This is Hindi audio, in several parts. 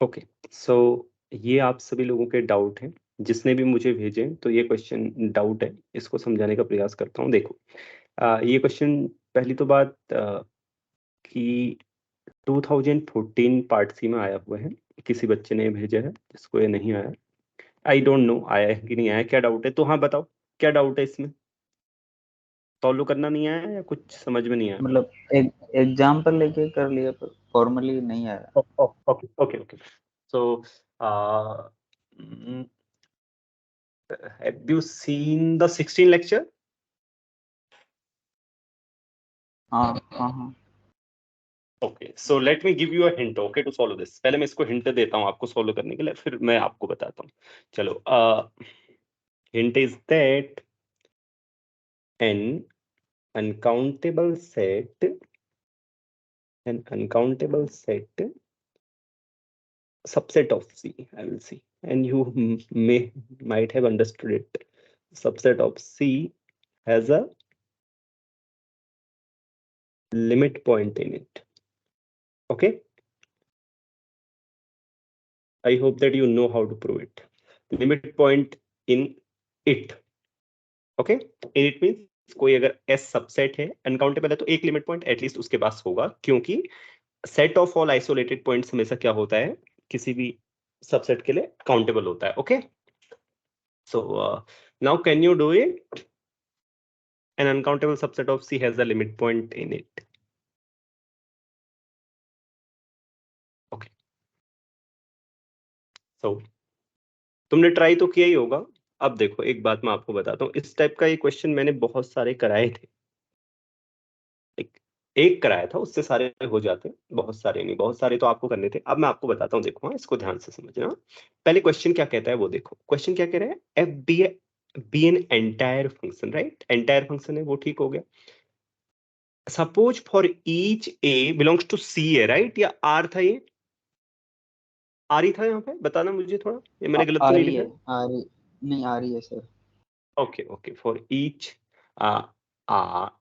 ओके, सो ये आप सभी लोगों के डाउट हैं, जिसने भी मुझे भेजे तो ये क्वेश्चन डाउट है, इसको समझाने का प्रयास करता हूँ। देखो ये क्वेश्चन पहली तो बात कि 2014 पार्ट सी में आया हुआ है, किसी बच्चे ने भेजा है जिसको ये नहीं आया। आई डोंट नो आया है कि नहीं आया, क्या डाउट है? तो हाँ बताओ क्या डाउट है इसमें, सॉल्व करना नहीं आया या कुछ समझ में नहीं आया? मतलब एग्जाम्पल लेके कर लिया पर फॉर्मली नहीं आया। Okay okay okay, so have you seen the 16 lecture? हाँ हाँ हाँ। Okay, so let me give you a hint, okay, to solve this. पहले मैं इसको हिंट देता हूँ आपको सॉल्व करने के लिए, फिर मैं आपको बताता हूँ। चलो, hint is that an uncountable set subset of C, I will see, and you might have understood it. Subset of C has a limit point in it. Okay, I hope that you know how to prove it. Limit point in it. Okay, in it means कोई अगर S सबसेट है, अनकाउंटेबल है, तो एक लिमिट पॉइंट एटलीस्ट उसके पास होगा, क्योंकि set of all isolated points हमेशा क्या होता है, किसी भी सबसेट के लिए काउंटेबल होता है। Okay, so now can you do it? An uncountable subset of C has a limit point in it. Okay, so तुमने ट्राई तो किया ही होगा। अब देखो एक बात मैं आपको बताता हूँ, इस टाइप का ये क्वेश्चन मैंने बहुत सारे कराए थे। एक कराया था, उससे सारे हो जाते, बहुत सारे नहीं, बहुत सारे तो आपको करने थे। अब मैं आपको बताता हूँ, देखो हाँ, इसको ध्यान से समझना। पहले क्वेश्चन क्या कहता है वो देखो, क्वेश्चन क्या कह रहा है, F be an entire function, right? Entire function है वो, ठीक हो गया। Suppose for each A belongs to C है, राइट? या आर था, ये आर ही था यहाँ पे, बताना मुझे थोड़ा, ये मैंने गलत आ तो नहीं रही लिखा है, है? आ रही नहीं, आ रही है sir. Okay, okay. For each R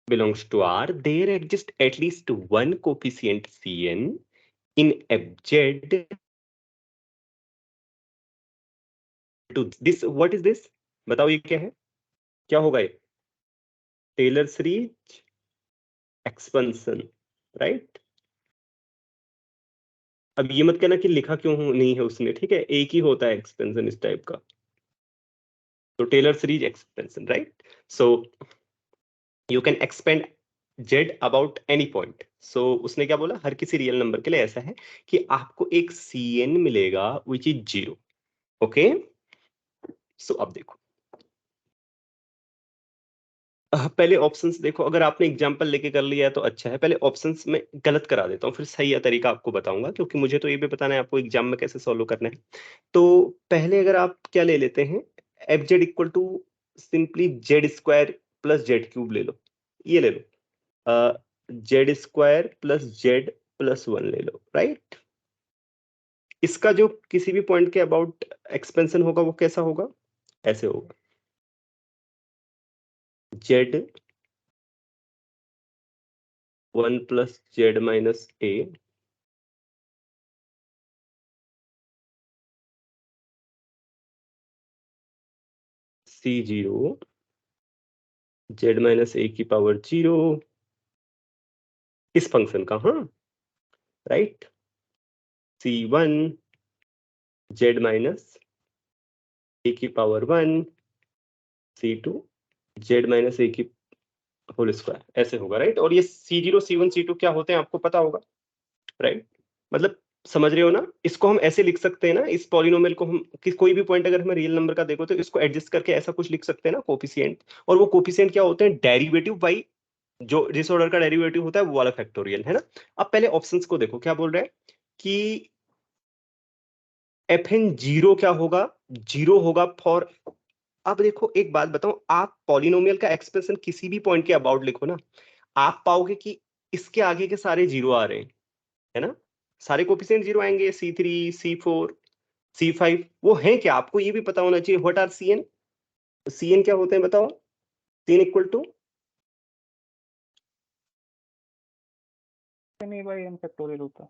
belongs to R, there exists at least one coefficient Cn in FZ to this. What is this? बताओ ये क्या है, क्या होगा ये? Taylor series expansion, right? अब ये मत कहना कि लिखा क्यों नहीं है उसने, ठीक है, एक ही होता है एक्सपेंशन इस टाइप का, तो Taylor series expansion, right? So you can expand Z about any point. So उसने क्या बोला, हर किसी रियल नंबर के लिए ऐसा है कि आपको एक Cn मिलेगा विच इज 0। ओके, सो अब देखो, पहले ऑप्शंस देखो, अगर आपने एग्जांपल लेके कर लिया है तो अच्छा है। पहले ऑप्शंस में गलत करा देता हूँ, फिर सही तरीका आपको बताऊंगा, क्योंकि मुझे तो ये भी बताना है आपको एग्जाम में कैसे सॉल्व करना है। तो पहले अगर आप क्या ले लेते हैं, F Z equal to simply Z square plus Z cube ले लो, ये ले लो, Z square plus Z plus 1 ले लो, राइट? इसका जो किसी भी पॉइंट के अबाउट एक्सपेंशन होगा वो कैसा होगा, ऐसे होगा, जेड 1 प्लस जेड माइनस ए C0 जेड माइनस ए की पावर 0, इस फंक्शन का, हाँ, राइट? C1 जेड माइनस ए की पावर 1, C2 जेड माइनस ए की होल स्क्वायर, ऐसे होगा, राइट? और ये C0 C1 C2 क्या होते हैं आपको पता होगा, राइट? मतलब समझ रहे हो ना? इसको हम ऐसे लिख सकते हैं ना, इस पॉलिनोमियल को हम कोई भी पॉइंट अगर हमें रियल नंबर का देखो तो इसको एडजस्ट करके ऐसा कुछ लिख सकते हैं ना, कोफिशिएंट। और वो कोफिशिएंट क्या होते हैं, डेरिवेटिव बाई जो जिस ऑर्डर का डेरिवेटिव होता है वो वाला फैक्टोरियल, है ना? अब पहले ऑप्शंस को देखो, क्या बोल रहे हैं कि fn जीरो क्या होगा, जीरो होगा फॉर, अब देखो एक बात बताओ, आप पॉलिनोमियल का एक्सप्रेशन किसी भी पॉइंट के अबाउट लिखो ना, आप पाओगे कि इसके आगे के सारे जीरो आ रहे हैं, है ना? सारे कोफिशिएंट जीरो आएंगे, C3 C4 C5, वो है क्या, आपको ये भी पता होना चाहिए। What are Cn? Cn क्या होते हैं बताओ? Cn इक्वल टू नहीं भाई, एन फैक्टोरियल होता है।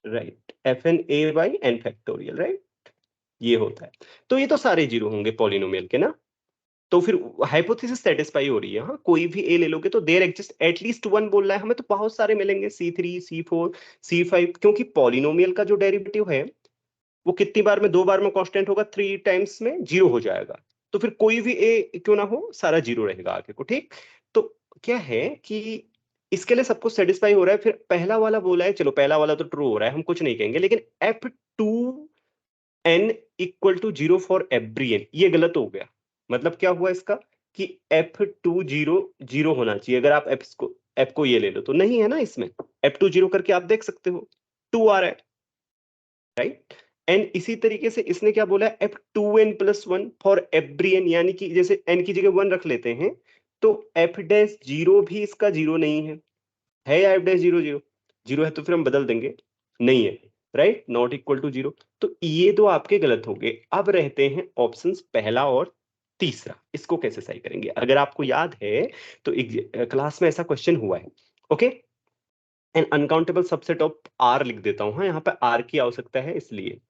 राइट, fn(a/n)(n), ये होता है। तो ये तो सारे जीरो होंगे पॉलिनोमियल के ना, तो फिर हाइपोथेसिस सेटिस्फाई हो रही है। हाँ, कोई भी ए ले लोगे तो देयर एग्जिस्ट एटलीस्ट वन बोल रहा है हमें, तो बहुत सारे मिलेंगे C3 C4 C5, क्योंकि पॉलिनोमियल का जो डेरिवेटिव है वो कितनी बार में, 2 बार में कांस्टेंट होगा, 3 टाइम्स में जीरो हो जाएगा। तो फिर कोई भी ए क्यों ना हो, सारा जीरो रहेगा आगे को। ठीक, तो क्या है कि इसके लिए सब कुछ सेटिस्फाई हो रहा है। फिर पहला वाला बोला है, चलो पहला वाला तो ट्रू हो रहा है, हम कुछ नहीं कहेंगे, लेकिन F2n=0 फॉर एवरी n, ये गलत हो गया। मतलब क्या हुआ इसका कि F2 0 होना चाहिए। अगर आप F को ये ले लो तो नहीं है ना, इसमें F2 0 करके आप देख सकते हो 2 आ रहा है, राइट। एंड इसी तरीके से इसने क्या बोला है, F2n+1 फॉर एवरी n, यानी कि जैसे n की जगह 1 रख लेते हैं, तो F'0 भी इसका 0 नहीं है या F'0 0 है, तो फिर हम बदल देंगे, नहीं है, राइट, नॉट इक्वल टू 0। तो ये दो आपके गलत हो गए। अब रहते हैं ऑप्शंस पहला और तीसरा, इसको कैसे सही करेंगे। अगर आपको याद है तो क्लास में ऐसा क्वेश्चन हुआ है, okay. An uncountable subset of R लिख देता हूं, हाँ, यहाँ पे आर की आवश्यकता है इसलिए,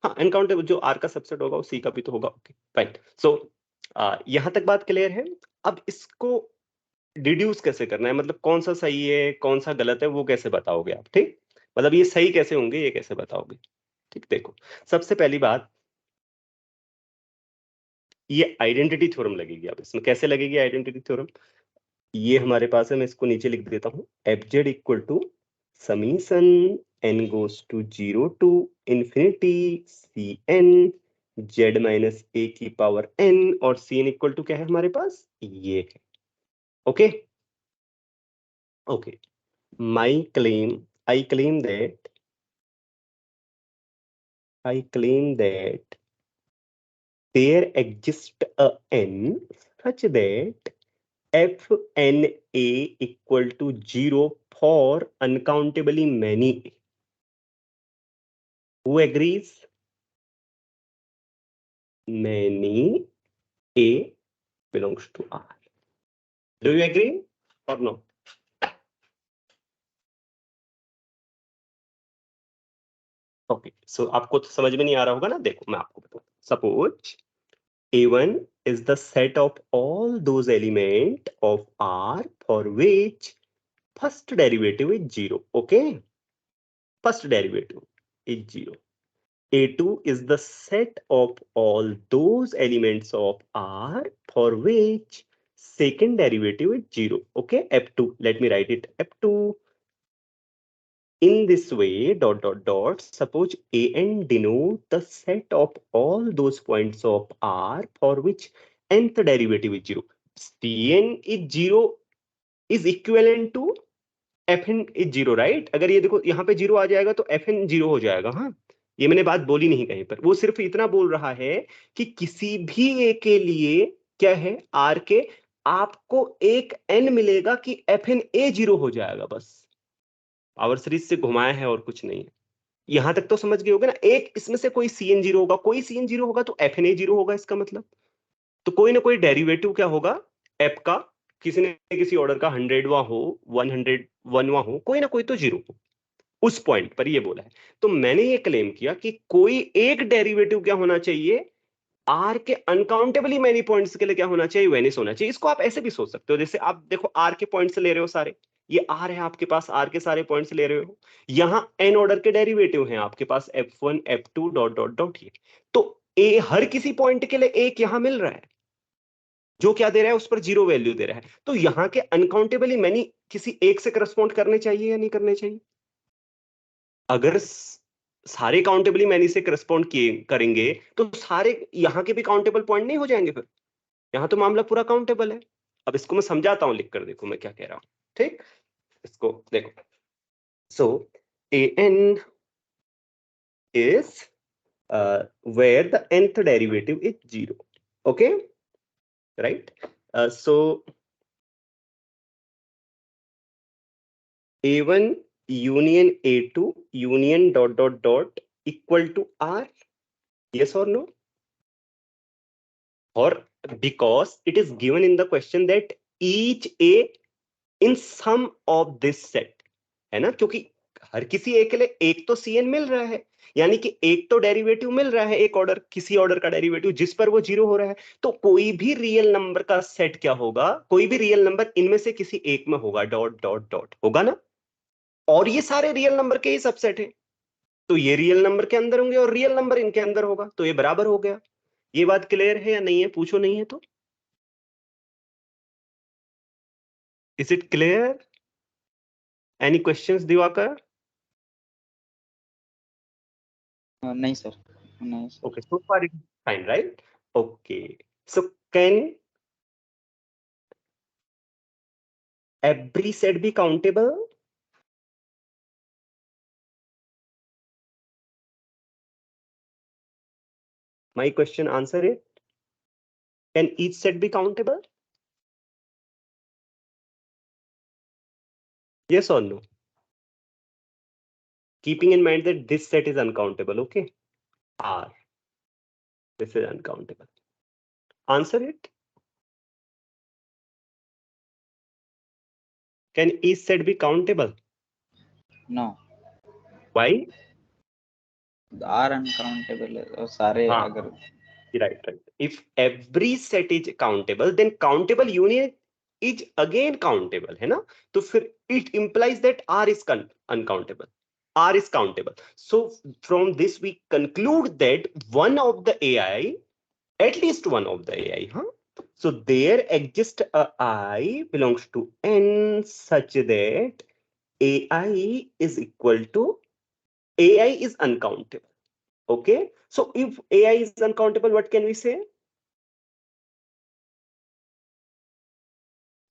हाँ, अनकाउंटेबल जो आर का सबसेट होगा वो सी का भी तो होगा, ओके फाइन। सो यहां तक बात क्लियर है। अब इसको डिड्यूस कैसे करना है, मतलब कौन सा सही है कौन सा गलत है वो कैसे बताओगे आप, ठीक, मतलब ये सही कैसे होंगे ये कैसे बताओगे। ठीक, देखो, सबसे पहली बात, ये आइडेंटिटी थ्योरम लगेगी। अब इसमें कैसे लगेगी आइडेंटिटी थ्योरम, ये हमारे पास है, मैं इसको नीचे लिख देता हूं, fz equal to summation n goes to 0 to infinity cn z-a⁻n, और cn इक्वल टू क्या है हमारे पास, ये है, okay okay. I claim that there exists a n such that fna equal to 0 for uncountably many. Who agrees? Many a belongs to R. Do you agree or no? Okay, so आपको तो समझ में नहीं आ रहा होगा ना, देखो मैं आपको बताऊं। Suppose A1 is the set of all those element of R for which first derivative is 0. Okay, first derivative is 0. A2 is the set of all those elements of R for which second derivative is 0. Okay, F2, let me write it, F2. In this way, dot dot dot, suppose an denote the set of all those points of R for which nth derivative is 0. Cn is 0 is equivalent to fn is 0, right. अगर ये देखो यहाँ पे 0 आ जाएगा तो fn 0 हो जाएगा। हाँ, ये मैंने बात बोली नहीं कहीं पर, वो सिर्फ इतना बोल रहा है कि किसी भी a के लिए क्या है, R के, आपको एक n मिलेगा कि fn a 0 हो जाएगा, बस पावर सीरीज से घुमाया है और कुछ नहीं है। यहां तक तो समझ गए होगे ना, एक इसमें से कोई cn 0 होगा, कोई cn 0 होगा तो fna 0 होगा, इसका मतलब तो कोई ना कोई डेरिवेटिव क्या होगा f का, किसी न किसी ऑर्डर का, 100वां हो 101वां हो, कोई ना कोई तो 0 हो उस पॉइंट पर, ये बोला है। तो मैंने ये क्लेम किया कि कोई एक डेरिवेटिव क्या होना चाहिए, आर के अनकाउंटेबली मैनी पॉइंट्स के लिए क्या होना चाहिए, वेनिस होना चाहिए। इसको आप ऐसे भी सोच सकते हो, जैसे आप देखो आर के पॉइंट्स ले रहे हो सारे, ये आर है आपके पास, आर के सारे पॉइंट्स ले रहे हो, यहां एन ऑर्डर के डेरिवेटिव हैं आपके पास, F1 F2 dot dot dot, ये तो ए हर किसी पॉइंट के लिए एक यहां मिल रहा है, जो क्या दे रहा है उस पर 0 वैल्यू दे रहा है। तो यहां के अनकाउंटेबली मैनी किसी एक से करस्पॉन्ड करने चाहिए या नहीं करने चाहिए। अगर सारे काउंटेबली मैनी से करस्पॉन्ड किए करेंगे तो सारे यहाँ के भी काउंटेबल पॉइंट नहीं हो जाएंगे फिर, यहाँ तो मामला पूरा काउंटेबल है। अब इसको मैं समझाता हूं लिखकर, देखो मैं क्या कह रहा हूं, ठीक, इसको देखो। सो an is where the nth derivative is 0. Okay, right. So a1 union a2 union dot dot dot equal to R, yes or no? Or because it is given in the question that each a in sum of this set, है ना, क्योंकि हर किसी ए के लिए एक तो Cn मिल रहा है, यानी कि एक तो डेरिवेटिव मिल रहा है, एक ऑर्डर, किसी ऑर्डर का डेरिवेटिव जिस पर वो 0 हो रहा है। तो कोई भी रियल नंबर का सेट क्या होगा, कोई भी रियल नंबर इनमें से किसी एक में होगा, डॉट डॉट डॉट होगा ना। और ये सारे रियल नंबर के ही सबसेट है, तो ये रियल नंबर के अंदर होंगे और रियल नंबर इनके अंदर होगा, तो ये बराबर हो गया। ये बात क्लियर है या नहीं है, पूछो नहीं है तो। Is it clear? Any questions Diwakar? नहीं सर, नहीं sir. Okay, so far it's fine, right? Okay. So can every set be countable? My question, answer it. Can each set be countable? Yes or no? Keeping in mind that this set is uncountable, okay? R. This is uncountable. Answer it. Can each set be countable? No. Why? R uncountable है और सारे हाँ, अगर right, right. If every set is countable, then countable union is again countable, है ना? तो फिर it implies that R is uncountable. R is countable. So from this we conclude that one of the AI, at least one of the AI, huh? So there exists a I belongs to N such that AI is equal to AI is uncountable. Okay. So if AI is uncountable, what can we say?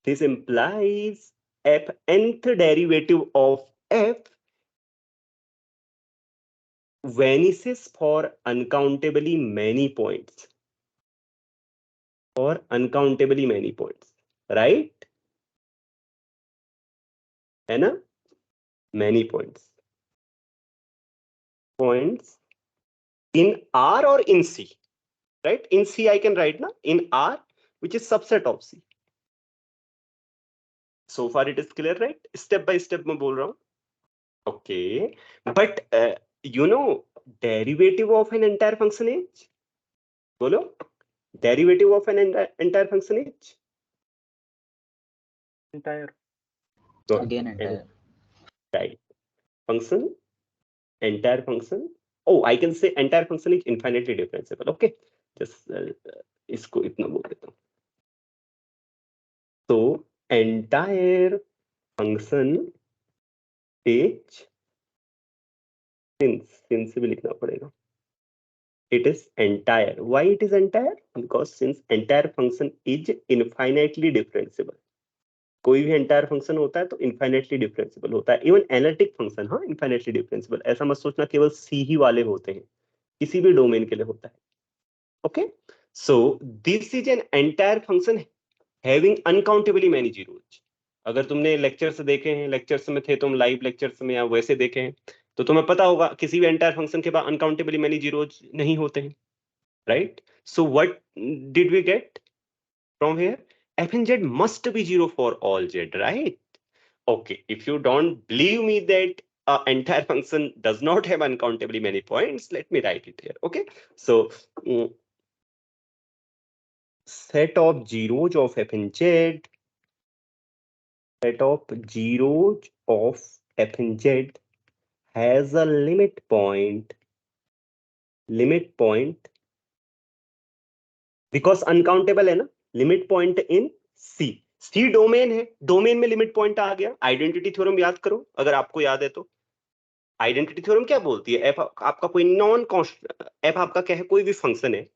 This implies f nth derivative of f vanishes for uncountably many points. For uncountably many points, right? है ना? Many points. Points in R or in C, right? In C I can write na, in R, which is subset of C. So far it is clear, right? Step by step मैं बोल रहा हूँ. Okay, but you know, derivative of an entire function is, बोलो, derivative of an entire function is entire. Again entire Right. Function, entire function. Oh, I can say entire function is infinitely differentiable. Okay, just इसको इतना बोल देता हूँ. So entire function is, since भी लिखना पड़ेगा. It is entire. Why it is entire? Because since entire function is infinitely differentiable. कोई भी एंटायर फंक्शन होता है तो इनफाइनाइटली डिफरेंशिबल होता है. इवन एनालिटिक फंक्शन, हाँ, इनफाइनाइटली डिफरेंशिबल. ऐसा मत सोचना केवल सी ही वाले होते हैं, किसी भी डोमेन के लिए होता है. Okay, so this is an entire function having uncountably many zeros. अगर तुमने लेक्चर्स देखे हैं, लेक्चर्स में थे तुम, लाइव लेक्चर्स में या वैसे देखे हैं, तो तुम्हें पता होगा किसी भी एंटायर फंक्शन के बाद अनकाउंटेबली मैनी जीरोज नहीं होते हैं, right? So what did we get from here? F and Z must be 0 for all Z, right? Okay, if you don't believe me that entire function does not have uncountably many points, let me write it here. Okay, so set of zeros of F and Z, set of zeros of F and Z has a limit point because uncountable है ना, limit point in C. C domain है, डोमेन में लिमिट पॉइंट आ गया. आइडेंटिटी थ्योरम याद करो अगर आपको याद है तो. आइडेंटिटी थ्योरम क्या बोलती है? एफ आपका कोई नॉन कांस्टेंट, एफ आपका क्या है, कोई भी फंक्शन है,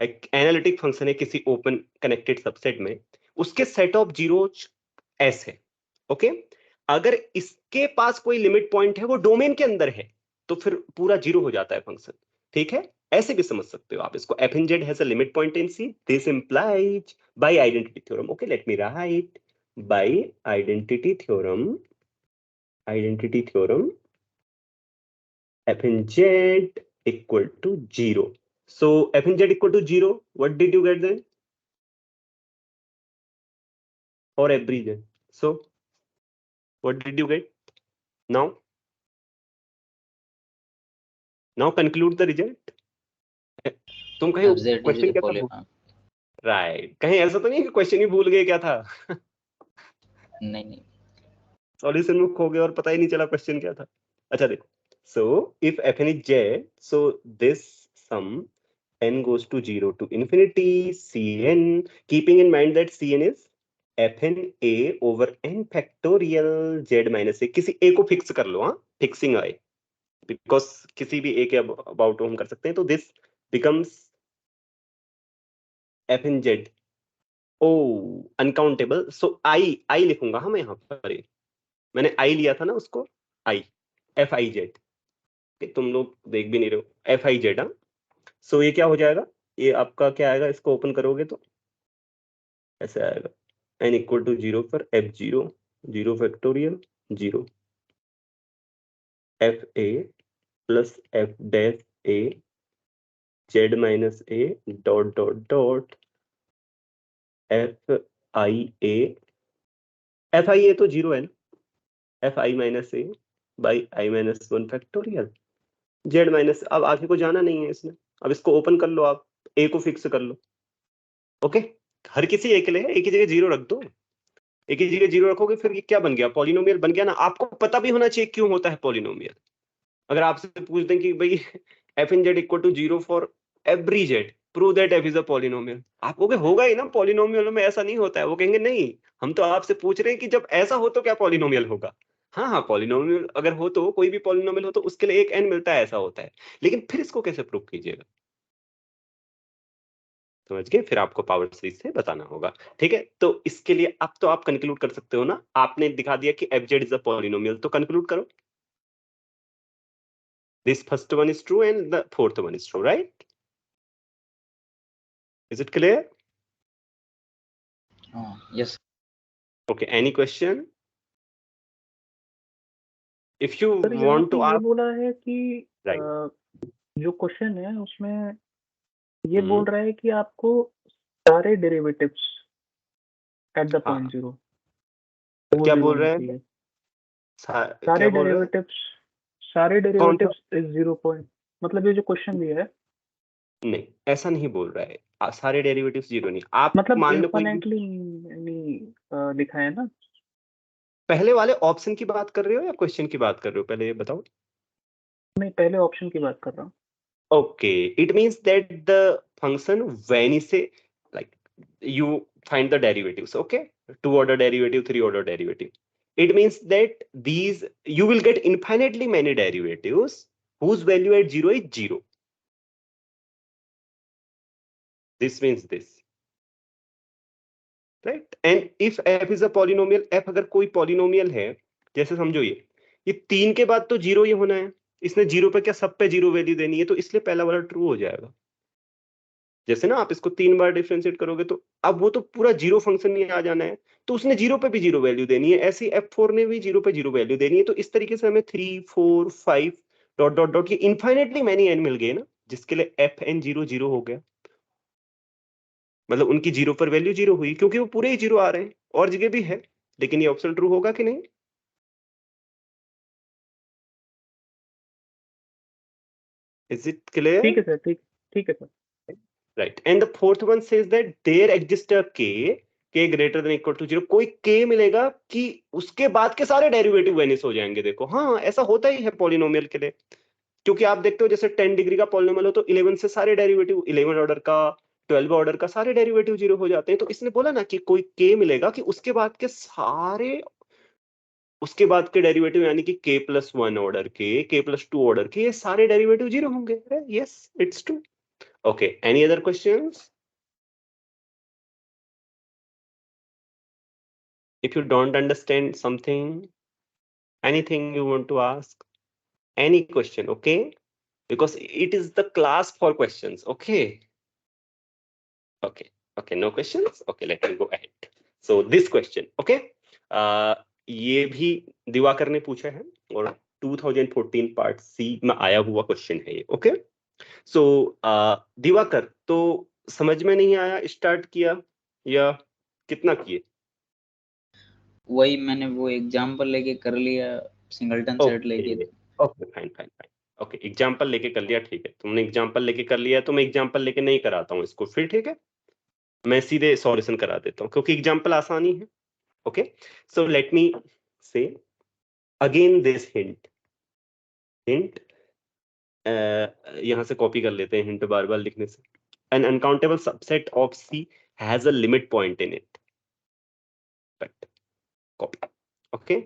एक एनालिटिक फंक्शन है किसी ओपन कनेक्टेड सबसेट में, उसके सेट ऑफ जीरोज एस है. ओके, अगर इसके पास कोई लिमिट पॉइंट है, वो डोमेन के अंदर है, तो फिर पूरा जीरो हो जाता है फंक्शन. ठीक है, ऐसे भी समझ सकते हो आप इसको. F N Z has a limit point in C. This implies by identity theorem. Okay, let me write by identity theorem. Identity theorem, f and z equal to 0. So f and z equal to 0. What did you get then? For every z. So what did you get now? Now conclude the result. तुम कहीं FZ is क्वेश्चन a क्या poly था? राइट, कहीं ऐसा तो नहीं कि क्वेश्चन ही भूल गए क्या था? नहीं सॉल्यूशन में खो गए और पता ही नहीं चला क्वेश्चन क्या था। अच्छा देखो, so if fn is z, so this sum n goes to 0 to infinity cn, keeping in mind that cn is fn a over n factorial z minus a। किसी a को फिक्स कर लो, हाँ, फिक्सिंग आए, बिकॉज किसी भी a के अबाउट हम कर सकते हैं, तो this becomes fn z o uncountable. So I लिखूंगा हम यहाँ पर, मैंने आई लिया था ना उसको, आई, FIZ। तुम लोग देख भी नहीं रहे हो, FIZ। हाँ, सो ये क्या हो जाएगा, ये आपका क्या आएगा, इसको ओपन करोगे तो ऐसे आएगा, n इक्वल टू 0 पर F0 0 factorial 0 FA plus F dash A Z minus A dot dot dot FIA तो 0 है ना, FI minus A by I minus 1 factorial Z minus, अब आगे को जाना नहीं है इसमें, अब इसको ओपन कर लो, आप A को फिक्स कर लो। ओके, हर किसी A के लिए एक ही जगह 0 रख दो, एक ही जगह 0 रखोगे, फिर ये क्या बन गया, पॉलिनोमियल बन गया ना। आपको पता भी होना चाहिए क्यों होता है पॉलिनोमियल। अगर आपसे पूछ दें कि भाई f in z equal to 0 for every z, prove that f is a polynomial, आप कहोगे होगा ही ना, पॉलिनोमियल में ऐसा नहीं होता है। वो कहेंगे नहीं, हम तो आपसे पूछ रहे हैं कि जब ऐसा हो तो क्या पॉलिनोमियल होगा। हाँ हाँ, पॉलिनोमियल अगर हो तो, कोई भी पॉलिनोमियल हो तो उसके लिए एक n मिलता है, ऐसा होता है। लेकिन फिर इसको कैसे प्रूव कीजिएगा, समझ गए? फिर आपको पावर सीरीज से बताना होगा। ठीक है, तो इसके लिए अब तो आप कंक्लूड कर सकते हो ना, आपने दिखा दिया कि F Z is a polynomial, तो कंक्लूड करो। This first one is true and the fourth one is true, right? Is it clear? yes okay, any question? If you sir यहाँ वांट पे टू ये आस्क, बोला है कि राइट, जो क्वेश्चन है उसमें ये बोल रहा है कि आपको सारे डेरिवेटिव्स एट द हाँ, पॉइंट जीरो क्या जीरो बोल होने रहे चाहिए। हैं? सारे क्या बोल रहे हैं? सारे कौन सा? डेरिवेटिव्स इज 0 पॉइंट, मतलब ये जो क्वेश्चन भी है, नहीं, ऐसा नहीं बोल रहा है, सारे डेरिवेटिव्स जीरो नहीं। आप मतलब मान लो कोई भी, इन्फिनेटली लिखा है ना। पहले वाले ऑप्शन की बात कर रहे हो या क्वेश्चन की बात कर रहे हो, पहले ये बताओ। मैं पहले ऑप्शन की बात कर रहा हूँ। Okay, it means that the function when is a, like, you find the derivatives, okay, 2-order derivative, 3-order derivative. It means that these you will get infinitely many derivatives whose value at 0 is 0. This means this, right? And if f is a polynomial, f अगर कोई polynomial है, जैसे समझो ये 3 के बाद तो 0 ही होना है, इसने 0 पे क्या सब पे 0 वैल्यू देनी है, तो इसलिए पहला वाला ट्रू हो जाएगा। जैसे ना आप इसको 3 बार डिफरेंशिएट करोगे तो अब वो तो पूरा 0 फंक्शन में आ जाना है, तो उसने 0 पे भी 0 वैल्यू देनी है, ऐसे ही f4 ने भी 0 पे 0 वैल्यू देनी है। तो इस तरीके से हमें 3 4 5 डॉट डॉट डॉट, ये इनफाइनेटली मैनी n मिल गए ना, जिसके लिए fn 0 0 हो गया। मतलब उनकी 0 पर वैल्यू 0 हुई, क्योंकि वो पूरे ही 0 आ रहे हैं, और जगह भी है, लेकिन ये ऑप्शन ट्रू होगा कि नहीं? Is it clear? ठीक है सर, ठीक है sir. Right, and the fourth one says that there exist a k greater than equal to 0, कोई k मिलेगा कि उसके बाद के सारे डेरिवेटिव वेनिश हो जाएंगे। देखो हाँ, ऐसा होता ही है पॉलिनोमियल के लिए, क्योंकि आप देखते हो जैसे 10 डिग्री का पॉलिनोमियल हो तो 11 से सारे डेरिवेटिव, 11 ऑर्डर का, 12 ऑर्डर का सारे डेरिवेटिव 0 हो जाते हैं। तो इसने बोला ना कि कोई k मिलेगा कि उसके बाद के सारे, उसके बाद के डेरिवेटिव यानी कि k+1 ऑर्डर के, k+2 ऑर्डर के, ये सारे डेरिवेटिव 0 होंगे। Yes, it's true. Okay, any other questions? If you don't understand something, anything you want to ask, any question, okay? Because it is the class for questions, okay? Okay, no questions? Okay, let me go ahead. So this question, okay? ये भी दिवाकर ने पूछा है और 2014 पार्ट सी में आया हुआ क्वेश्चन है ये, ओके? सो दिवाकर, तो समझ में नहीं आया, स्टार्ट किया या कितना किए? वही मैंने वो एग्जांपल लेके कर लिया, सिंगलटन सेट लेके। Okay, fine fine fine, okay, example लेके कर लिया, ठीक है, तुमने एग्जाम्पल लेके कर लिया तो मैं एग्जाम्पल लेके नहीं कराता हूँ इसको फिर, ठीक है, मैं सीधे सॉल्यूशन करा देता हूँ क्योंकि एग्जाम्पल आसानी है। ओके, सो लेट मी से अगेन दिस हिंट, यहां से कॉपी कर लेते हैं हिंट बार बार लिखने से। An uncountable subset of C has a limit point in it, but copy, okay,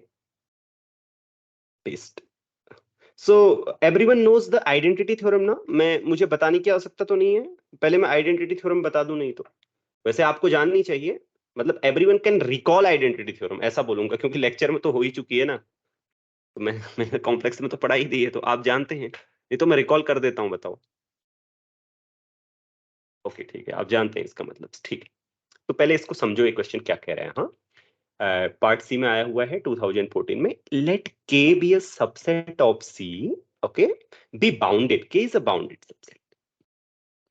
paste. So everyone knows the identity theorem ना, मुझे बताने की आवश्यकता तो नहीं है, पहले मैं आइडेंटिटी थ्योरम बता दूं, नहीं तो वैसे आपको जाननी चाहिए, मतलब everyone can recall identity theorem ऐसा बोलूंगा, क्योंकि लेक्चर में तो हो ही चुकी है ना, तो मैंने कॉम्प्लेक्स में तो पढ़ा ही दी है तो आप जानते हैं, ये तो मैं रिकॉल कर देता हूं, बताओ। ओके ठीक है, आप जानते हैं इसका मतलब, ठीक है। तो पहले इसको समझो, ये क्वेश्चन क्या कह रहे हैं। हाँ, पार्ट सी में आया हुआ है 2014 में, let K be a subset of C, okay, be bounded, K is a bounded subset,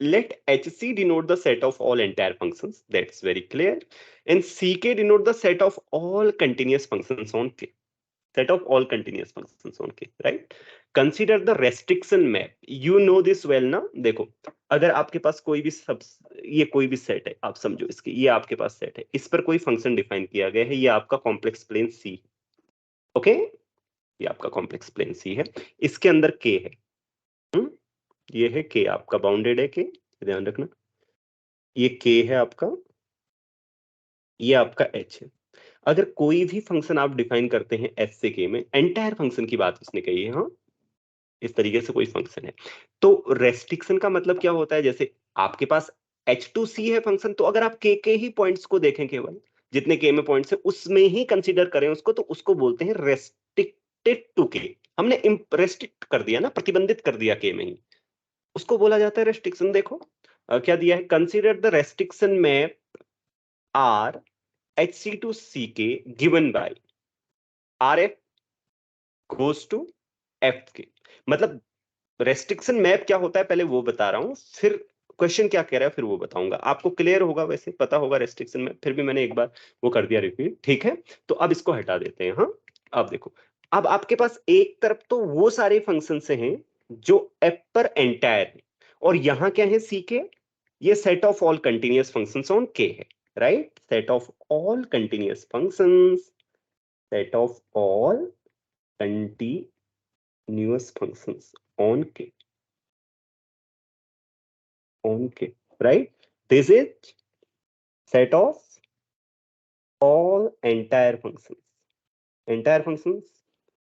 let HC denote the set of all entire functions, that's very clear, and CK denote the set of all continuous functions on K, set of all continuous functions on K, right? Consider the restriction map, you know this well ना, देखो अगर आपके पास कोई भी ये कोई भी सेट है, आप समझो इसके, ये आपके पास सेट है, इस पर कोई फंक्शन डिफाइन किया गया है, ये आपका कॉम्प्लेक्स प्लेन C, ओके, ये आपका कॉम्प्लेक्स प्लेन C है, इसके अंदर K है, ये है K, आपका बाउंडेड है K, ध्यान रखना, ये K है आपका, ये आपका H है। अगर कोई भी फंक्शन आप डिफाइन करते हैं S से K में, एंटायर फंक्शन की बात उसने कही है, हाँ, इस तरीके से कोई फंक्शन है, तो रेस्ट्रिक्शन का मतलब क्या होता है, जैसे आपके पास H टू C है फंक्शन, तो अगर आप K के ही पॉइंट्स को देखें, केवल जितने K में पॉइंट्स है उसमें ही कंसीडर करें उसको, तो उसको बोलते हैं रेस्ट्रिक्टेड टू K, हमने रेस्ट्रिक्ट कर दिया ना, प्रतिबंधित कर दिया K में ही, उसको बोला जाता है रेस्ट्रिक्शन। देखो क्या दिया है, consider the restriction map R HC to CK given by RF goes to FK, मतलब रेस्ट्रिक्शन मैप क्या होता है पहले वो बता रहा हूं, फिर क्वेश्चन क्या कह रहा है फिर वो बताऊंगा, आपको क्लियर होगा, वैसे पता होगा रेस्ट्रिक्शन मैप, फिर भी मैंने एक बार वो कर दिया रिपीट, ठीक है। तो अब इसको हटा देते हैं। हाँ, अब देखो, अब आपके पास एक तरफ तो वो सारे फंक्शन से हैं जो एफ पर एंटायर है, और यहां क्या है सी के, ये set of all continuous functions on के है, right, set of all continuous functions, set of all continuous functions on K, right? This is set of all entire functions. Entire functions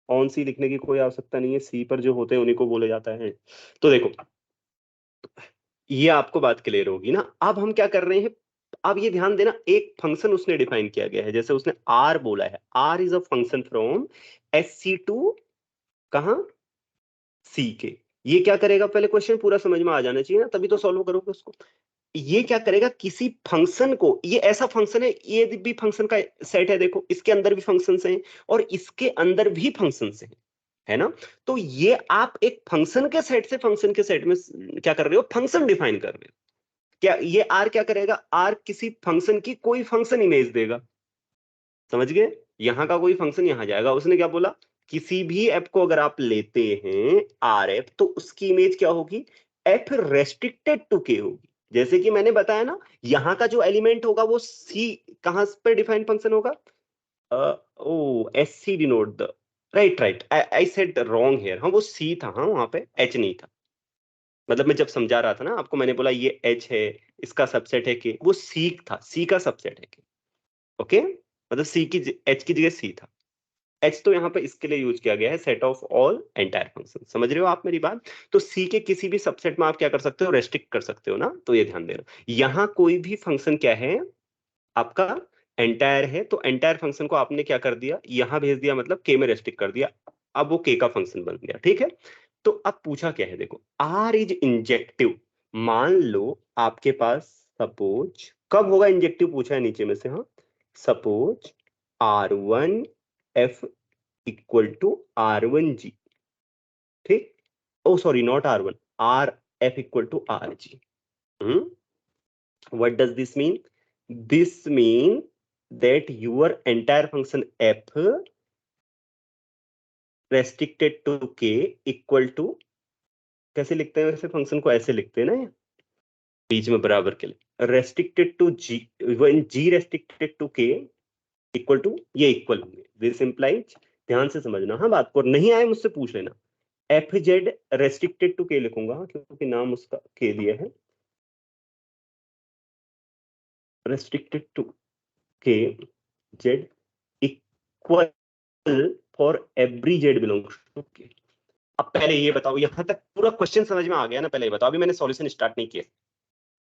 on C लिखने की कोई आवश्यकता नहीं है, C पर जो होते हैं उन्हीं को बोला जाता है। तो देखो, ये आपको बात क्लियर होगी ना। अब हम क्या कर रहे हैं, अब ये ध्यान देना, एक फंक्शन उसने डिफाइन किया गया है, जैसे उसने R बोला है, R is a function from SC to कहां, सी के। ये क्या करेगा, पहले क्वेश्चन पूरा समझ में आ जाना चाहिए ना, तभी तो सॉल्व करोगे उसको। ये क्या करेगा, किसी फंक्शन को, ये ऐसा फंक्शन है, ये भी फंक्शन का सेट है, देखो इसके अंदर भी फंक्शंस हैं और इसके अंदर भी फंक्शंस हैं, है ना। तो ये आप एक फंक्शन के सेट से फंक्शन के सेट में क्या कर रहे हो, फंक्शन डिफाइन कर रहे हो। क्या ये आर क्या करेगा, आर किसी फंक्शन की कोई फंक्शन इमेज देगा, समझ गए, यहां का कोई फंक्शन यहां जाएगा। उसने क्या बोला, किसी भी एफ को अगर आप लेते हैं आर एफ, तो उसकी इमेज क्या होगी, एफ रेस्ट्रिक्टेड टू के होगी। जैसे कि मैंने बताया ना, यहां का जो एलिमेंट होगा वो सी, कहां पर डिफाइन फंक्शन होगा, O S C denote the, right right, I said wrong here, हाँ वो सी था, हाँ वहां पे एच नहीं था, मतलब मैं जब समझा रहा था ना आपको, मैंने बोला ये एच है, इसका सबसेट है के, वो सी था, सी का सबसेट है के, ओके, मतलब सी की एच की जगह सी था, एच तो यहाँ पे इसके लिए यूज किया गया है, set of all entire function, समझ रहे हो आप मेरी बात। तो सी के किसी भी सबसेट में आप क्या कर सकते हो, रेस्ट्रिक्ट कर सकते हो ना, तो ये ध्यान देना, यहाँ कोई भी फंक्शन क्या है आपका, एंटायर है, तो एंटायर फंक्शन को आपने क्या कर दिया, यहां भेज दिया, मतलब के में रेस्ट्रिक्ट कर दिया, अब वो के का फंक्शन बन गया, ठीक है। तो अब पूछा क्या है, देखो आर इज इंजेक्टिव, मान लो आपके पास, सपोज कब होगा इंजेक्टिव पूछा है नीचे में से, हाँ, suppose R1 F equal to R1G, ठीक, oh sorry not R1, R F equal to RG। What does this mean? This mean that your entire function f restricted to k equal to कैसे लिखते हैं वैसे फंक्शन को? ऐसे लिखते हैं ना, बीच में बराबर के लिए, restricted to G, when G restricted to K equal to, ये इक्वल होंगे, दिस इंप्लाइज, ध्यान से समझना हाँ बात को, नहीं आए मुझसे पूछ लेना। एफ जेड रेस्ट्रिक्टेड टू के लिखूंगा क्योंकि नाम उसका के दिया है, restricted to K Z equal for every Z belongs to K. अब पहले ये बताओ, यहां तक पूरा क्वेश्चन समझ में आ गया ना? पहले ये बताओ, अभी मैंने सॉल्यूशन स्टार्ट नहीं किया,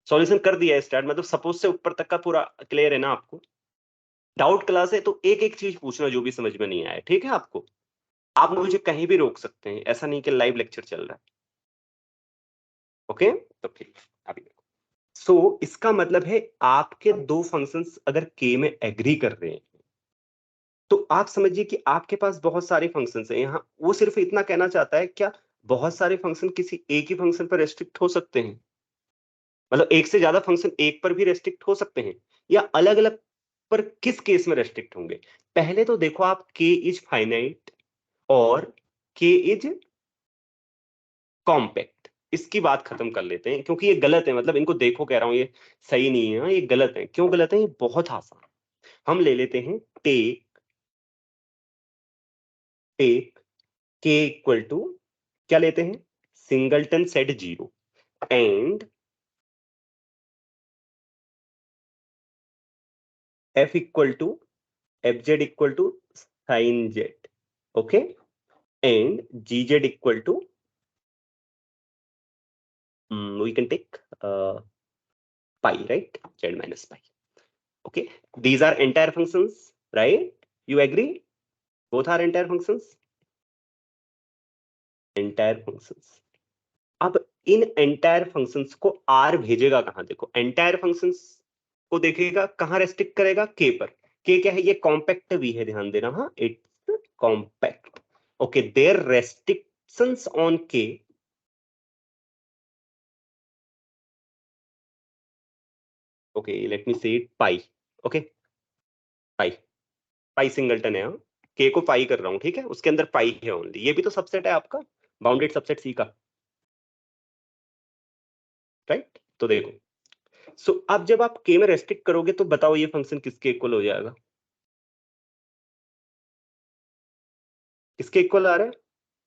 सॉल्यूशन कर दिया है स्टार्ट, मतलब सपोज से ऊपर तक का पूरा क्लियर है ना आपको? डाउट क्लास है तो एक एक चीज पूछना जो भी समझ में नहीं आया, ठीक है? आपको, आप मुझे कहीं भी रोक सकते हैं, ऐसा नहीं कि लाइव लेक्चर चल रहा है। ओके, तो ठीक, अभी देखो। सो इसका मतलब है आपके दो फंक्शंस अगर के में एग्री कर रहे हैं तो आप समझिए कि आपके पास बहुत सारे फंक्शंस हैं यहाँ। वो सिर्फ इतना कहना चाहता है, क्या बहुत सारे फंक्शन किसी एक ही फंक्शन पर रेस्ट्रिक्ट हो सकते हैं? मतलब एक से ज्यादा फंक्शन एक पर भी रेस्ट्रिक्ट हो सकते हैं, या अलग अलग पर किस केस में रेस्ट्रिक्ट होंगे? पहले तो देखो आप, के इज फाइनाइट और के इज कॉम्पैक्ट, इसकी बात खत्म कर लेते हैं क्योंकि ये गलत है। मतलब इनको देखो, कह रहा हूं ये सही नहीं है, ये गलत है। क्यों गलत है? ये बहुत आसान। हम ले लेते हैं take take K equal to, क्या लेते हैं? Singleton set 0 and f equal to F Z equal to sine Z, okay, and G Z equal to, we can take pi, right? Z minus pi. Okay, these are entire functions, right? You agree? Both are entire functions. Entire functions. अब इन एंटायर फंक्शंस को R भेजेगा कहां? देखो, एंटायर फंक्शंस को देखेगा कहां, रेस्ट्रिक्ट करेगा के पर। के क्या है? ये कॉम्पैक्ट भी है, ध्यान देना, हाँ, it's compact. Okay, there restrictions on K, okay, let me say it pi, okay, pi, pi singleton है, हाँ, के को पाई कर रहा हूं, ठीक है, उसके अंदर पाई है ओनली। ये भी तो सबसेट है आपका, बाउंडेड सबसेट सी का, राइट? तो देखो, सो अब जब आप के में रेस्ट्रिक्ट करोगे तो बताओ ये फंक्शन किसके इक्वल हो जाएगा? किसके इक्वल आ रहा है?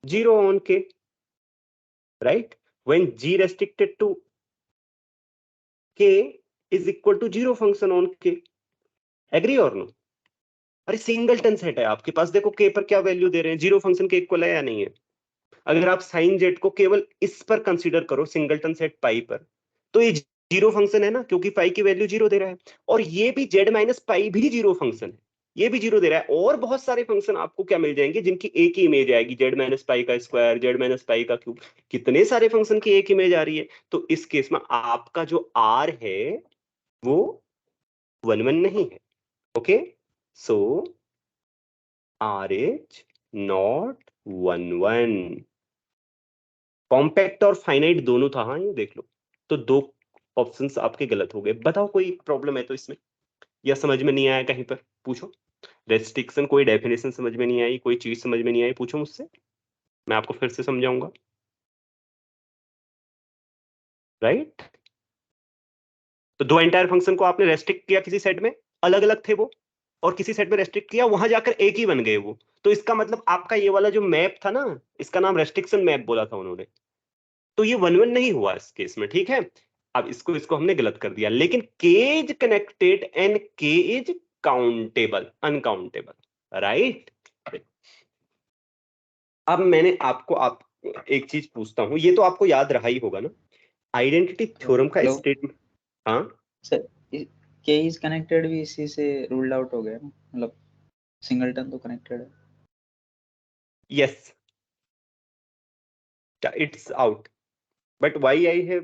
0 on K, right? When G restricted to K is equal to 0 function on K, agree और नो? अरे सिंगलटन सेट है आपके पास, देखो के पर क्या वैल्यू दे रहे हैं, 0 फंक्शन के इक्वल है या नहीं है? अगर आप साइन जेड को केवल इस पर कंसीडर करो, सिंगलटन सेट पाई पर, तो ये 0 फंक्शन है ना, क्योंकि पाई की वैल्यू 0 दे रहा है। और ये भी जेड माइनस पाई भी 0 फंक्शन है, ये भी 0 दे रहा है। और बहुत सारे फंक्शन आपको क्या मिल जाएंगे जिनकी एक ही इमेज आएगी, जेड माइनस पाई का स्क्वायर, जेड माइनस पाई का क्यूब, कितने सारे फंक्शन की एक इमेज आ रही है। तो इस केस में आपका जो आर है वो 1 1 नहीं है। Okay, so R is not 1 1। Compact और फाइनाइट दोनों था, हाँ, ये देख लो। तो दो ऑप्शंस आपके गलत हो गए। बताओ कोई प्रॉब्लम है तो इसमें, या समझ में नहीं आया कहीं पर? पूछो। रेस्ट्रिक्शन, कोई डेफिनेशन समझ में नहीं आई, कोई चीज समझ में नहीं आई, पूछो मुझसे, मैं आपको फिर से समझाऊंगा, राइट? तो दो एंटायर फंक्शन को आपने रेस्ट्रिक्ट किया किसी सेट में, अलग अलग थे वो, और किसी सेट में रेस्ट्रिक्ट किया, वहां जाकर एक ही बन गए वो। तो इसका मतलब आपका ये वाला जो मैप था ना, इसका नाम रेस्ट्रिक्शन मैप बोला था उन्होंने। तो ये 1 1 नहीं हुआ इस केस में, ठीक है? अब इसको इसको हमने गलत कर दिया, लेकिन के इज कनेक्टेड एंड के इज काउंटेबल, अनकाउंटेबल, राइट? अब मैंने आपको एक चीज पूछता हूं, ये तो आपको याद रहा ही होगा ना, आइडेंटिटी थ्योरम का हेलो स्टेटमेंट। हाँ सर, के इज कनेक्टेड भी इसी से रूल्ड आउट हो गया ना, मतलब सिंगलटन तो कनेक्टेड है। Yes, it's out, but why I है,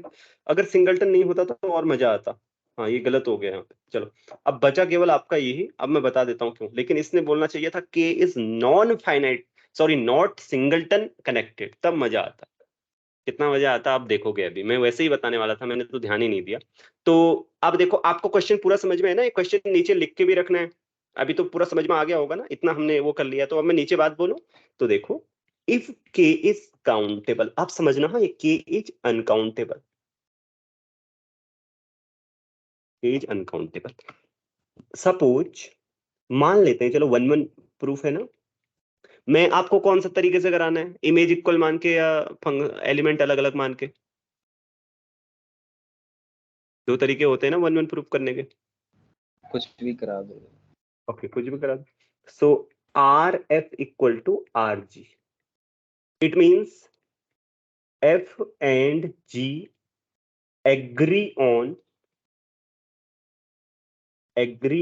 अगर सिंगलटन नहीं होता तो और मजा आता। हाँ, ये गलत हो गया यहाँ पे, चलो। अब बचा केवल आपका यही, अब मैं बता देता हूँ क्यों। लेकिन इसने बोलना चाहिए था के is non finite, sorry not singleton connected, तब मजा आता। कितना मजा आता आप देखोगे। अभी मैं वैसे ही बताने वाला था, मैंने तो ध्यान ही नहीं दिया। तो अब देखो, आपको क्वेश्चन पूरा समझ में है ना? ये क्वेश्चन नीचे लिख के भी रखना है। अभी तो पूरा समझ में आ गया होगा ना, इतना हमने वो कर लिया। तो अब मैं नीचे बात बोलूं तो देखो, इफ k इज काउंटेबल, आप समझना, हाँ, ये k is uncountable, k is uncountable. Suppose मान लेते हैं, चलो 1 1 प्रूफ है ना, मैं आपको कौन सा तरीके से कराना है, इमेज इक्वल मान के या एलिमेंट अलग अलग मान के? दो तरीके होते हैं ना 1 1 प्रूफ करने के। कुछ भी करा दो। ओके, कुछ भी करा दो। So R F equal to R G, it means F and G agree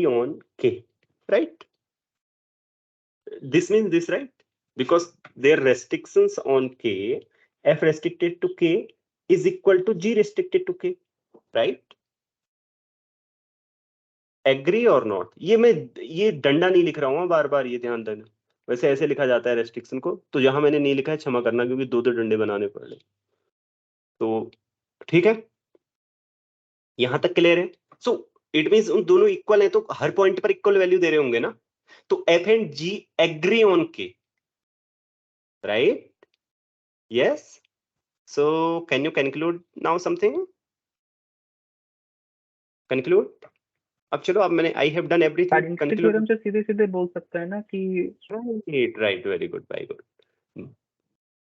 on k, right? This means this, right? Because their restrictions on k, f restricted to k is equal to g restricted to k, right? Agree or not? ये डंडा नहीं लिख रहा हूँ बार बार, ये ध्यान देना। वैसे ऐसे लिखा जाता है रेस्ट्रिक्शन को, तो यहाँ मैंने नहीं लिखा है, क्षमा करना, क्योंकि दो डंडे बनाने पड़ रहे। तो ठीक है, यहां तक क्लियर है? सो इट मीन्स उन दोनों इक्वल है, तो हर पॉइंट पर इक्वल वैल्यू दे रहे होंगे ना, तो f and g agree on k, right? Yes. So can you conclude now something? Conclude. अब चलो, अब मैंने I have done everything. Identity theorem से सीधे सीधे बोल सकते हैं ना कि right, very good, very good.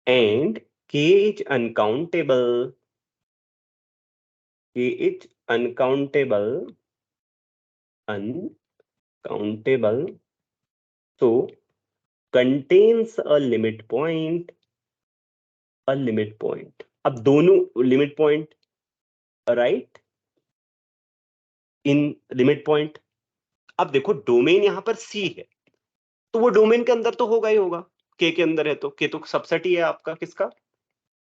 And k is uncountable. K is uncountable. Uncountable. So contains a limit point. A limit point. अब दोनों limit point, right? In limit point. अब देखो डोमेन यहां पर C है, तो वो डोमेन के अंदर तो होगा ही होगा, K के अंदर है तो K तो सबसेट ही है आपका किसका,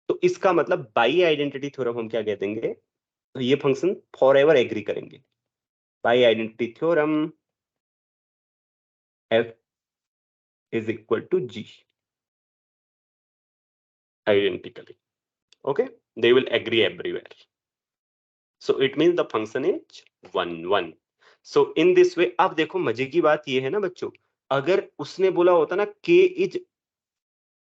तो इसका मतलब बाई आइडेंटिटी थ्योरम हम क्या कह देंगे, तो ये फंक्शन फॉरएवर एग्री करेंगे। By identity theorem F is equal to G identically. Okay, they will agree everywhere. So it means the function is 1 1. So in this way, अब देखो मजे की बात ये है ना बच्चों, अगर उसने बोला होता ना K is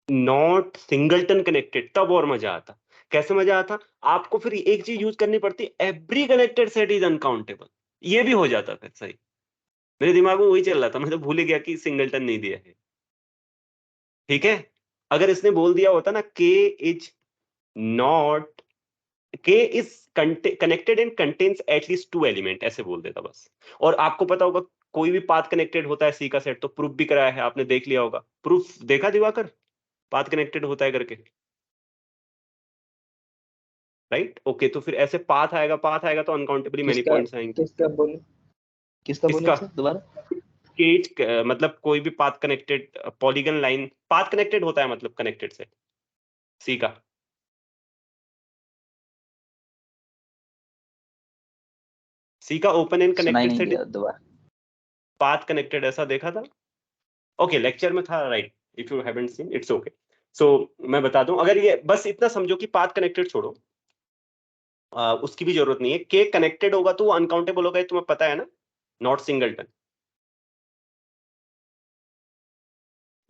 not singleton connected, तब और मजा आता। कैसे मजा आता? आपको फिर एक चीज यूज करनी पड़ती, every connected set is uncountable, ये भी हो जाता फिर सही। मेरे दिमाग में वही चल रहा था, मैं तो भूल ही गया कि सिंगलटन नहीं दिया है। ठीक है, अगर इसने बोल दिया होता ना के इज नॉट, के is connected and contains at least 2 element, ऐसे बोल देता बस। और आपको पता होगा कोई भी पाथ कनेक्टेड होता है सी का सेट, तो प्रूफ भी कराया है आपने, देख लिया होगा। प्रूफ देखा दिवाकर, पाथ कनेक्टेड होता है करके, राइट? ओके, तो फिर ऐसे पाथ आएगा तो अनकाउंटेबली मेनी पॉइंट्स आएंगे। किसका बोले सर दोबारा? केज मतलब कोई भी path connected polygon line, path connected होता है मतलब कनेक्टेड सेट सी का। सी का ओपन एंड कनेक्टेड सेट दोबारा पाथ कनेक्टेड, ऐसा देखा था? ओके, लेक्चर में था, right? If you haven't seen it's okay. So मैं बता दूं, अगर ये बस इतना समझो कि पाथ कनेक्टेड छोड़ो, उसकी भी जरूरत नहीं है। के कनेक्टेड होगा तो वो अनकाउंटेबल होगा, ये तुम्हें पता है ना, नॉट सिंगलटन,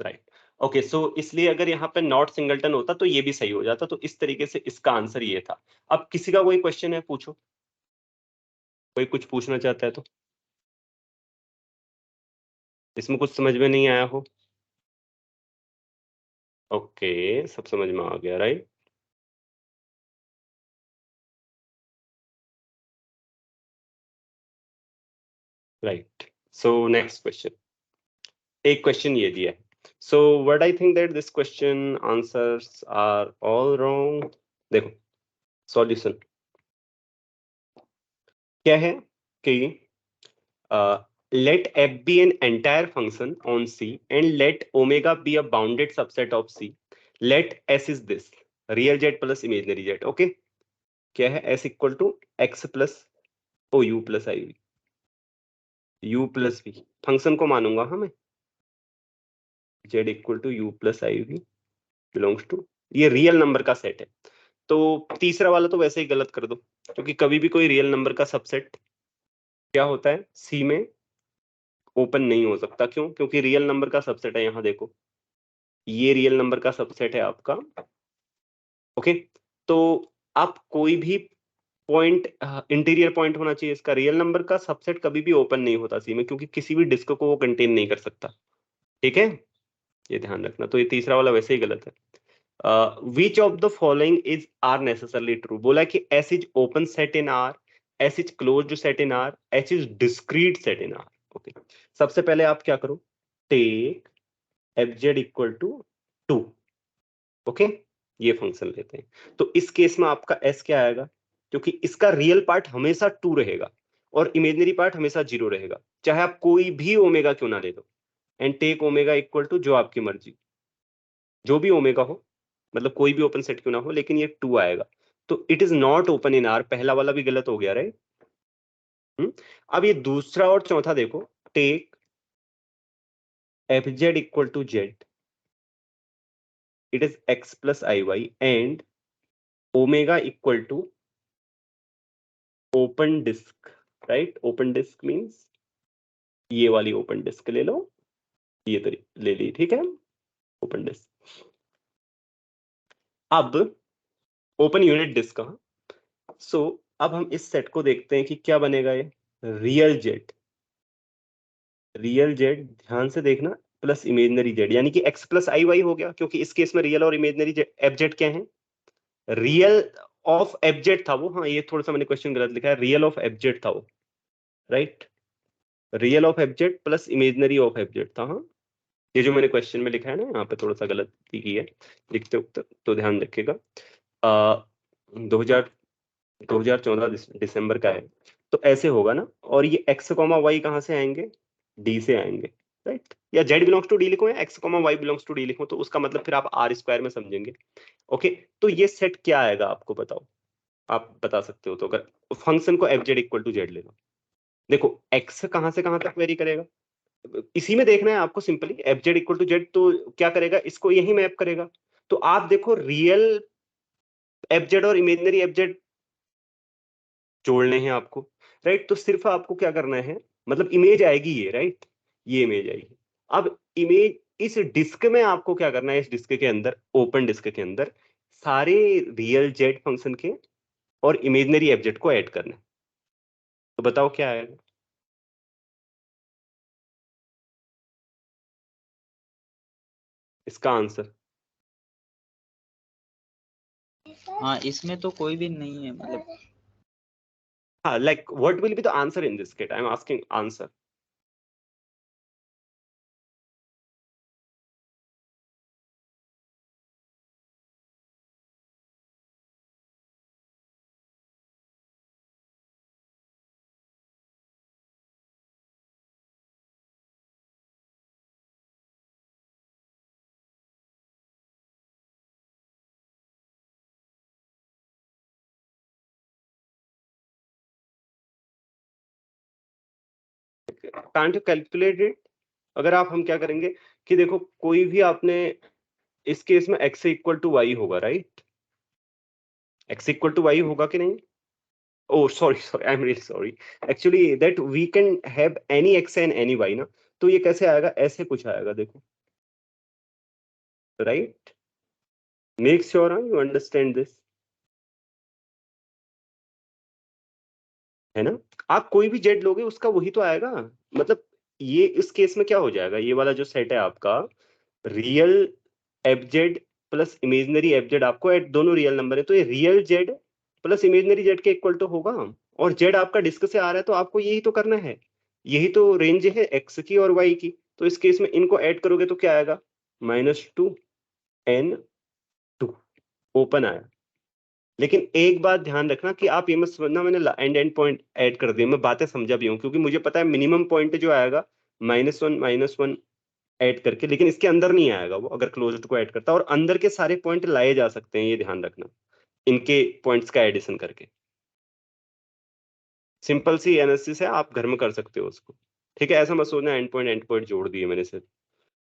राइट? ओके, सो इसलिए अगर यहाँ पे नॉट सिंगलटन होता तो ये भी सही हो जाता, तो इस तरीके से इसका आंसर ये था। अब किसी का कोई क्वेश्चन है, पूछो, कोई कुछ पूछना चाहता है तो, इसमें कुछ समझ में नहीं आया हो? ओके, सब समझ में आ गया, right? Right, so next question, एक क्वेश्चन ये दिया है। So what I think that this question answers are all wrong. देखो सॉल्यूशन क्या है कि let f be an entire function on C and let omega be a bounded subset of C. Let S is this real z plus imaginary z. Okay, क्या है? S equal to x plus o u plus i v, u plus v function को मानूंगा हाँ मैं, z equal to u plus i v belongs to, ये रियल नंबर का सेट है। तो तीसरा वाला तो वैसे ही गलत कर दो, क्योंकि कभी भी कोई रियल नंबर का सबसेट क्या होता है, सी में ओपन नहीं हो सकता। क्यों? क्योंकि रियल नंबर का सबसेट है, यहाँ देखो ये रियल नंबर का सबसेट है आपका। ओके, तो आप कोई भी पॉइंट, इंटीरियर पॉइंट होना चाहिए इसका। रियल नंबर का सबसेट कभी भी ओपन नहीं होता सी में, क्योंकि किसी भी डिस्क को वो कंटेन नहीं कर सकता। ठीक है, ये ध्यान रखना। तो ये तीसरा वाला वैसे ही गलत है। Which of the following is are necessarily true. बोला कि S is open set in R, S is closed set in R, H is discrete set in R. Okay, सबसे पहले आप क्या करो, take fz equal to 2। Okay, ये फंक्शन लेते हैं। तो इस केस में आपका s क्या आएगा, क्योंकि इसका रियल पार्ट हमेशा 2 रहेगा और इमेजिनरी पार्ट हमेशा 0 रहेगा, चाहे आप कोई भी ओमेगा क्यों ना ले लो। And take omega equal to जो आपकी मर्जी, जो भी ओमेगा हो, मतलब कोई भी ओपन सेट क्यों ना हो, लेकिन ये 2 आएगा। तो it is not open in are, पहला वाला भी गलत हो गया, राइट। अब ये दूसरा और चौथा देखो, take fz equal to z, it is x plus iy and omega equal to open disk, right? Open disk means ये वाली ओपन डिस्क ले लो, ये तो ले ली, ठीक है, ओपन डिस्क। अब ओपन यूनिट डिस्क का, सो अब हम इस सेट को देखते हैं कि क्या बनेगा। ये रियल जेड, रियल जेड ध्यान से देखना, प्लस इमेजिनरी जेड, यानी कि x प्लस आई वाई हो गया, क्योंकि इस केस में रियल और इमेजिनरी एफ जेड क्या है, रियल ऑफ एफ जेड था वो। हाँ, ये थोड़ा सा मैंने क्वेश्चन गलत लिखा है, रियल ऑफ एफ जेड था वो, right. Real of F Z plus imaginary of F Z था। हाँ, ये जो मैंने क्वेश्चन में लिखा है ना, यहाँ पे थोड़ा सा गलत की है लिखते वक्त, तो ध्यान रखिएगा। 2014 दिसंबर का है, तो ऐसे होगा ना। और ये x कॉमा वाई कहाँ से आएंगे, d से आएंगे, राइट। या z बिलोंग्स टू d लिखो या x comma Y belongs to d लिखो, तो उसका मतलब फिर आप आर स्क्वायर में समझेंगे। ओके, तो ये सेट क्या आएगा आपको बताओ, आप बता सकते हो तो। अगर फंक्शन को fz इक्वल टू जेड ले लो, देखो x कहाँ से कहाँ तक वेरी करेगा, इसी में देखना है आपको simply. fz equal to Z तो क्या करेगा, इसको यही मैप करेगा। तो आप देखो रियल fz और इमेजिनरी fz जोड़ने हैं आपको, राइट। तो सिर्फ आपको क्या करना है, मतलब इमेज आएगी ये, राइट, ये इमेज आएगी। अब इमेज इस डिस्क में आपको क्या करना है, इस डिस्क के अंदर, ओपन डिस्क के अंदर सारे रियल जेड फंक्शन के और इमेजिनरी एफजेड को ऐड करना है। तो बताओ क्या आएगा इसका आंसर। हाँ, इसमें तो कोई भी नहीं है, मतलब हाँ, like what will be the answer in this case? I'm asking answer. Can't you calculate it? अगर आप, हम क्या करेंगे कि देखो, कोई भी आपने इस केस में x इक्वल टू वाई होगा, right. x equal to Y होगा कि नहीं। Oh, sorry, I'm really sorry. Actually, that we can have any x and any y ना, तो ये कैसे आएगा, ऐसे कुछ आएगा, देखो, right? Make sure you understand this, है ना। आप कोई भी जेड लोगे उसका वही तो आएगा, मतलब ये इस केस में क्या हो जाएगा, ये वाला जो सेट है आपका, real F Z plus imaginary F Z, आपको एट दोनों रियल नंबर है, तो ये real Z plus imaginary Z के इक्वल तो होगा। और जेड आपका डिस्क से आ रहा है, तो आपको यही तो करना है, यही तो रेंज है एक्स की और वाई की। तो इस केस में इनको ऐड करोगे तो क्या आएगा, -2n2 ओपन आया। लेकिन एक बात ध्यान रखना कि आप ये मत समझना मैंने एंड पॉइंट ऐड कर दिया, मैं बातें समझा भी हूँ, क्योंकि मुझे पता है मिनिमम पॉइंट जो आएगा -1 ऐड करके, लेकिन इसके अंदर नहीं आएगा वो, अगर क्लोज्ड को ऐड करता। और अंदर के सारे पॉइंट लाए जा सकते हैं, ये ध्यान रखना, इनके पॉइंट्स का एडिशन करके। सिंपल सी एनालिसिस है, आप घर में कर सकते हो उसको, ठीक है। ऐसा मत सोचना एंड पॉइंट जोड़ दिए मैंने सिर्फ,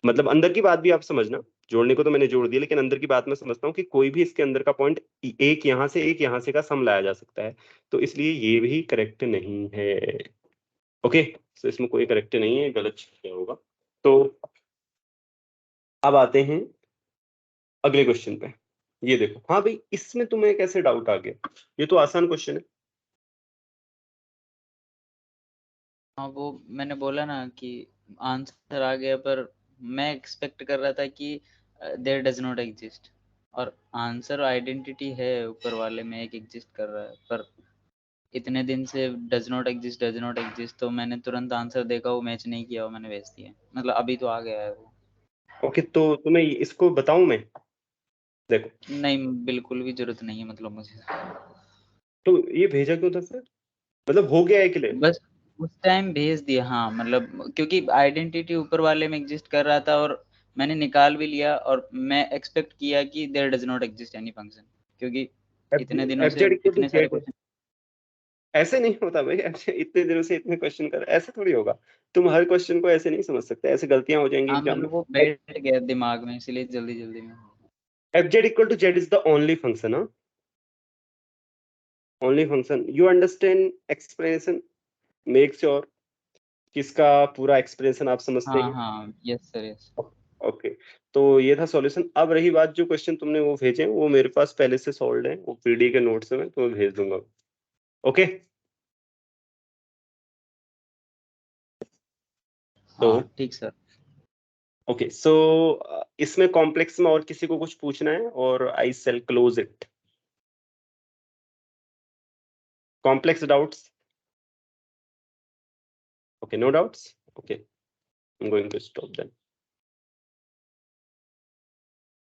मतलब अंदर की बात भी आप समझना, जोड़ने को तो मैंने जोड़ दिया, लेकिन अंदर की बात मैं समझता हूँ कि कोई भी इसके अंदर का पॉइंट एक यहाँ से का सम लाया जा सकता है, तो इसलिए ये भी करेक्ट नहीं है। ओके, तो इसमें कोई करेक्ट नहीं है, गलत क्या होगा। तो अब आते हैं अगले क्वेश्चन पे ये देखो। हाँ भाई, इसमें तुम्हें कैसे डाउट आ गया? ये तो आसान क्वेश्चन है। हाँ वो मैंने बोला ना कि आंसर आ गया, पर मैं एक्सपेक्ट कर रहा था कि देयर डज नॉट एग्जिस्ट, और आंसर आइडेंटिटी है ऊपर वाले में एक एग्जिस्ट कर रहा है, पर इतने दिन से डज नॉट एग्जिस्ट, तो मैंने तुरंत आंसर देखा, वो मैच नहीं किया, वो मैंने भेज दिया। मतलब अभी तो आ गया है वो। ओके, तो तुम्हें इसको बताऊं मैं? देखो, नहीं, बिल्कुल भी जरूरत नहीं है मतलब मुझे। तो ये भेजा क्यों था फिर? मतलब हो गया है क्लियर? बस उस टाइम भेज दिया, हाँ, मतलब क्योंकि आइडेंटिटी ऊपर वाले में एग्जिस्ट कर रहा था, और मैंने निकाल भी लिया, और मैं एक्सपेक्ट किया कि there does not exist any function, क्योंकि इतने दिनों एफ से जेड इक्वल टू इतने सारे जेड। क्वेश्चन। ऐसे नहीं होता भाई, ऐसे इतने दिनों से इतने क्वेश्चन कर, ऐसे थोड़ी होगा। तुम हर क्वेश्चन को ऐसे नहीं समझ सकते, ऐसे गलतियां हो जाएंगी हाँ एग्जाम में। मतलब वो बैठ गया दिमाग में, इसलिए जल्दी जल्दी में। F Z equal to Z is the only function, हाँ, only function. You understand explanation? Make sure कि इसका पूरा एक्सप्लेनेशन आप समझते हाँ हैं। हाँ, यस सर, यस। ओके, तो ये था सॉल्यूशन। अब रही बात, जो क्वेश्चन तुमने वो भेजे वो मेरे पास पहले से सॉल्व है, वो पीडी के नोट्स में, तो मैं भेज दूंगा। ओके, तो हाँ ठीक सर। ओके सो इसमें कॉम्प्लेक्स में और किसी को कुछ पूछना है, और I shall close it. Complex doubts? Okay, no doubts. Okay, I am going to stop then.